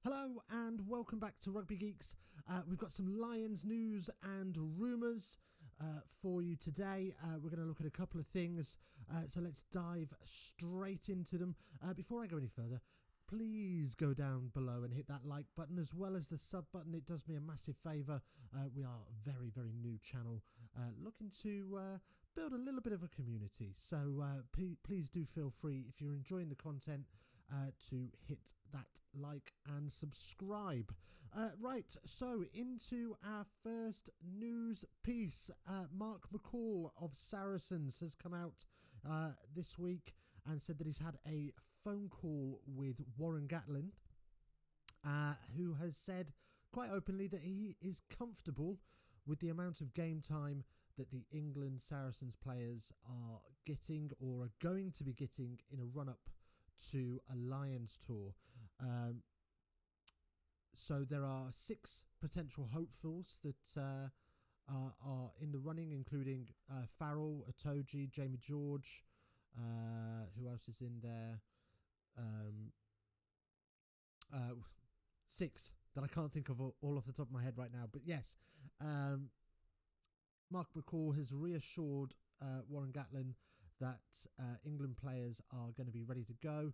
Hello and welcome back to Rugby Geeks. We've got some Lions news and rumours for you today. We're going to look at a couple of things, so let's dive straight into them. Before I go any further, please go down below and hit that like button as well as the sub button. It does me a massive favour. We are a very, very new channel looking to build a little bit of a community. So please do feel free, if you're enjoying the content, to hit that like and subscribe. Right, so into our first news piece. Mark McCall of Saracens has come out this week and said that he's had a phone call with Warren Gatland, who has said quite openly that he is comfortable with the amount of game time that the England Saracens players are getting or are going to be getting in a run-up to a Lions tour. So there are 6 potential hopefuls that are in the running, including Farrell, Itoje, Jamie George. Who else is in there? 6 that I can't think of all off the top of my head right now. But yes, Mark McCall has reassured Warren Gatland that England players are going to be ready to go.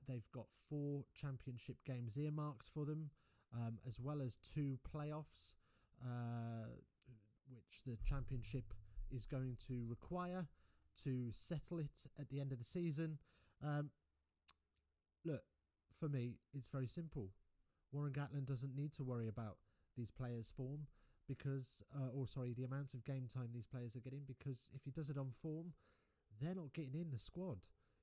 They've got 4 championship games earmarked for them, as well as 2 playoffs, which the championship is going to require to settle it at the end of the season. Look, for me, it's very simple. Warren Gatland doesn't need to worry about these players' form because, the amount of game time these players are getting, because if he does it on form, they're not getting in the squad.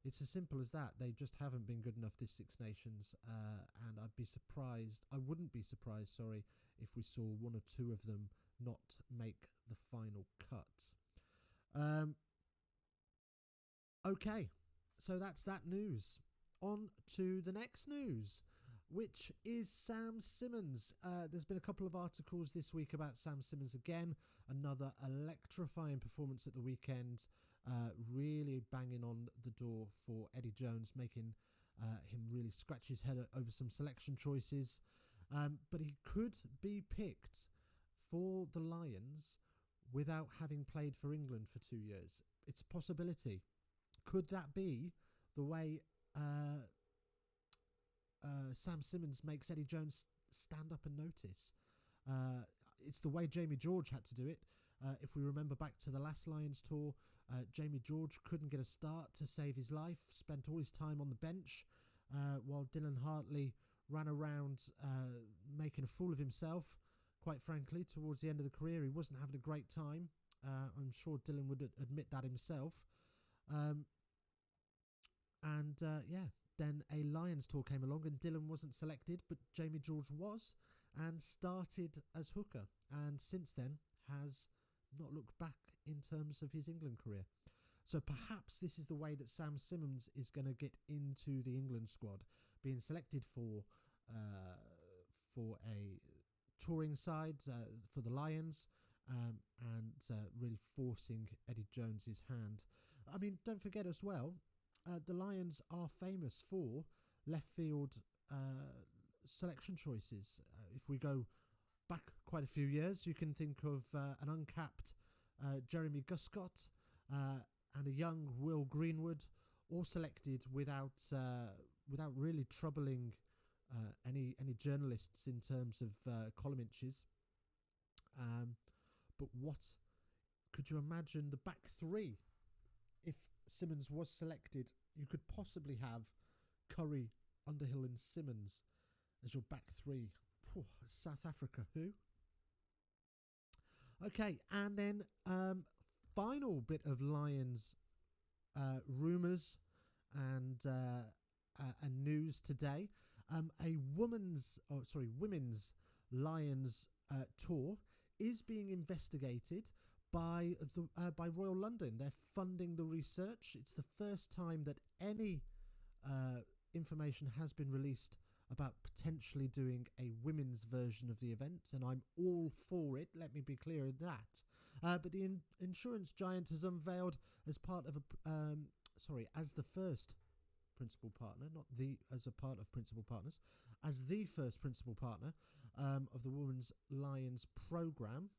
It's as simple as that. They just haven't been good enough this Six Nations, and I wouldn't be surprised, if we saw 1 or 2 of them not make the final cut. Okay, so that's that news. On to the next news, which is Sam Simmons. There's been a couple of articles this week about Sam Simmons again. Another electrifying performance at the weekend, really banging on the door for Eddie Jones, making him really scratch his head over some selection choices. But he could be picked for the Lions without having played for England for 2 years. It's a possibility. Could that be the way Sam Simmons makes Eddie Jones stand up and notice? It's the way Jamie George had to do it. If we remember back to the last Lions tour, Jamie George couldn't get a start to save his life, spent all his time on the bench, while Dylan Hartley ran around making a fool of himself. Quite frankly, towards the end of the career, he wasn't having a great time. I'm sure Dylan would admit that himself. Then a Lions tour came along and Dylan wasn't selected, but Jamie George was and started as hooker, and since then has not looked back in terms of his England career. So perhaps this is the way that Sam Simmons is going to get into the England squad, being selected for a touring side for the Lions, and really forcing Eddie Jones's hand. I mean, don't forget as well, the Lions are famous for left field selection choices. If we go back quite a few years, you can think of an uncapped Jeremy Guscott and a young Will Greenwood, all selected without really troubling any journalists in terms of column inches. But what could you imagine the back 3? If Simmons was selected, you could possibly have Curry, Underhill and Simmons as your back 3. South Africa, who? Okay, and then final bit of Lions rumours and news today. A women's Lions tour is being investigated by Royal London. They're funding the research. It's the first time that any information has been released about potentially doing a women's version of the event, and I'm all for it. Let me be clear of that. But the insurance giant has unveiled as the first principal partner, not the as a part of principal partners, as the first principal partner of the Women's Lions programme.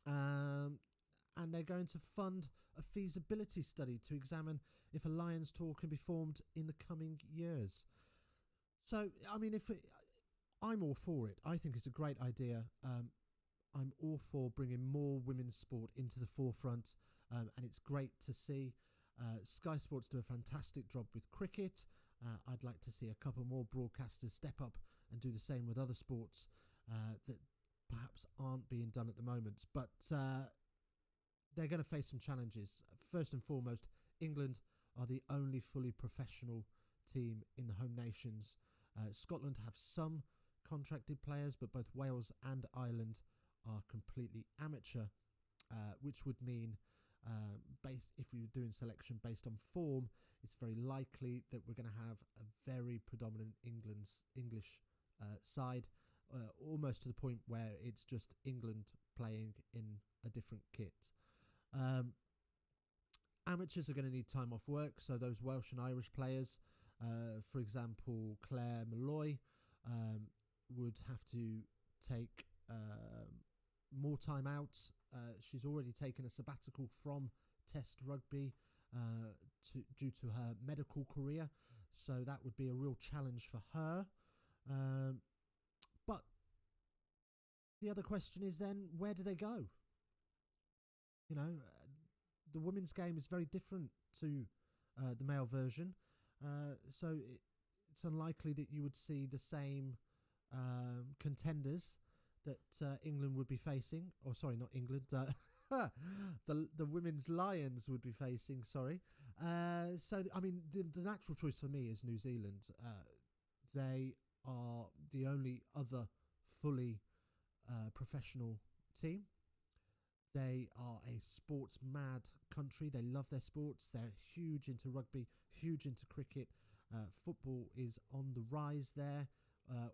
And they're going to fund a feasibility study to examine if a Lions tour can be formed in the coming years. So, I mean, I'm all for it. I think it's a great idea. I'm all for bringing more women's sport into the forefront, and it's great to see. Sky Sports do a fantastic job with cricket. I'd like to see a couple more broadcasters step up and do the same with other sports that perhaps aren't being done at the moment. But they're going to face some challenges. First and foremost, England are the only fully professional team in the home nations. Scotland have some contracted players, but both Wales and Ireland are completely amateur, which would mean, if we were doing selection based on form, it's very likely that we're going to have a very predominant English side, almost to the point where it's just England playing in a different kit. Amateurs are going to need time off work, so those Welsh and Irish players, for example, Claire Malloy, would have to take more time out. She's already taken a sabbatical from Test rugby due to her medical career, so that would be a real challenge for her. But the other question is then, where do they go? You know, the women's game is very different to the male version, so it's unlikely that you would see the same contenders that England would be facing, or sorry, not England, the Women's Lions would be facing, sorry. So, I mean, the natural choice for me is New Zealand. They are the only other fully professional team. They are a sports-mad country. They love their sports. They're huge into rugby, huge into cricket. Football is on the rise there,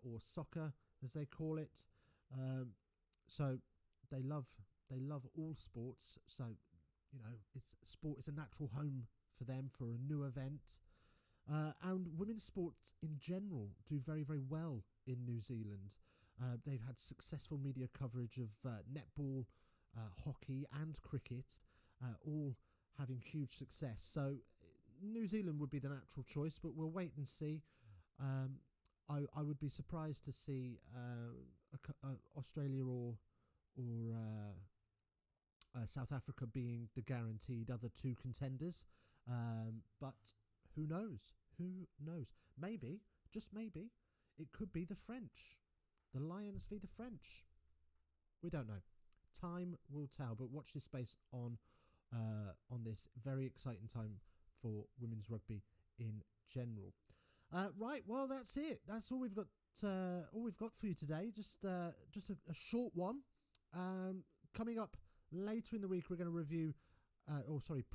or soccer, as they call it. So they love all sports. So, you know, sport is a natural home for them for a new event. And women's sports in general do very, very well in New Zealand. They've had successful media coverage of netball, hockey and cricket, all having huge success. So New Zealand would be the natural choice, but we'll wait and see. I would be surprised to see Australia or South Africa being the guaranteed other two contenders. But who knows? Who knows? Maybe, just maybe, it could be the French. The Lions v the French. We don't know. Time will tell, but watch this space on this very exciting time for women's rugby in general. Right, well, that's it. That's all we've got. All we've got for you today. Just a short one. Coming up later in the week, we're going to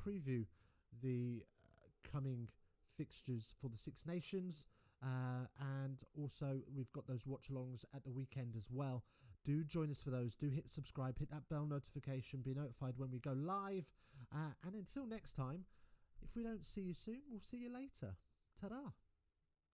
preview the coming fixtures for the Six Nations, and also we've got those watch-alongs at the weekend as well. Do join us for those. Do hit subscribe, hit that bell notification, be notified when we go live. And until next time, if we don't see you soon, we'll see you later. Ta-da.